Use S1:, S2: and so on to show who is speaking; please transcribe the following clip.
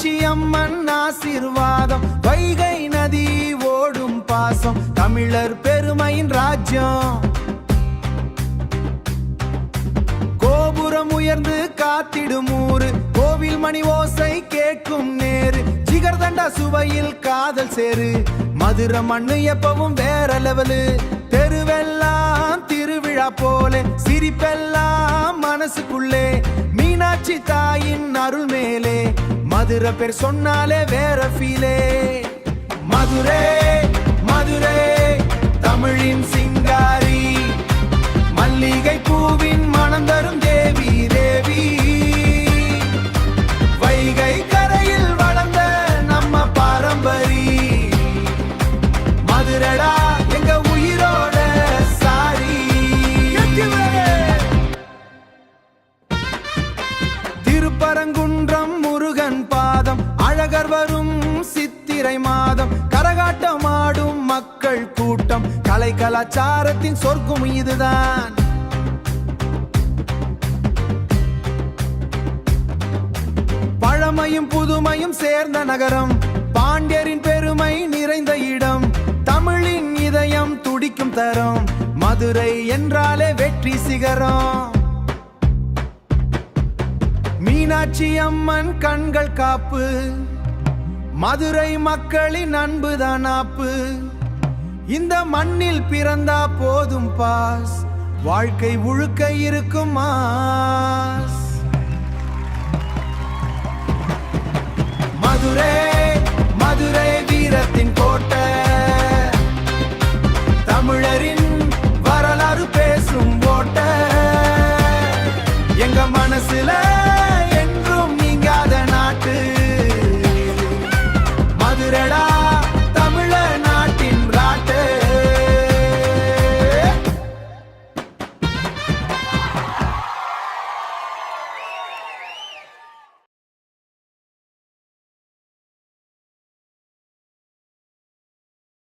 S1: மீனாட்சி அம்மன் ஆசீர்வாதம், வைகை நதி ஓடும் பாசம், தமிழர் பெருமையின் ராஜ்யம். கோபுரம் உயர்ந்து காத்திடும் ஊரு, கோவில் மணி ஓசை கேட்கும் நேரு, ஜிகர்தண்டா சுவையில் காதல் சேரு, மதுரை மண்ணு எப்பவும் வேற லெவலு. தெருவெல்லாம் திருவிழா போல, சிரிப்பெல்லாம் மனசுக்குள்ளே, மீனாட்சி தாயின் அருள் மேலே, மதுரை பேர் சொன்னாலே வேற ஃபீலே. மதுரை மதுரை தமிழின் சிங்காரி, மல்லிகை பூவின் மனம் தரும் தேவி தேவி, வைகை கரையில் வளர்ந்த நம்ம பாரம்பரி, மதுரடா எங்க உயிரோட சாரி. திருப்பரங்குன்றம் முருகன் பாதம், அழகர் வரும் சித்திரை மாதம், கரகாட்டமாடும் மக்கள் கூட்டம், கலை கலாச்சாரத்தின் சொர்க்கம் இதுதான். பழமையும் புதுமையும் சேர்ந்த நகரம், பாண்டியரின் பெருமை நிறைந்த இடம், தமிழின் இதயம் துடிக்கும் தரம், மதுரை என்றாலே வெற்றி சிகரம். மீனாட்சி அம்மன் கண்கள் காப்பு, மதுரை மக்களின் அன்புதான் ஆப்பு. இந்த மண்ணில் பிறந்தா போதும் பாஸ், வாழ்க்கை முழுக்க இருக்கும் மாஸ். மதுரை மதுரை வீரத்தின் கோட்டை, தமிழரின் வரலாறு பேசும் ஓட்டை, எங்க மனசுல என்றும் நீங்காத நாட்டு மதுரடா.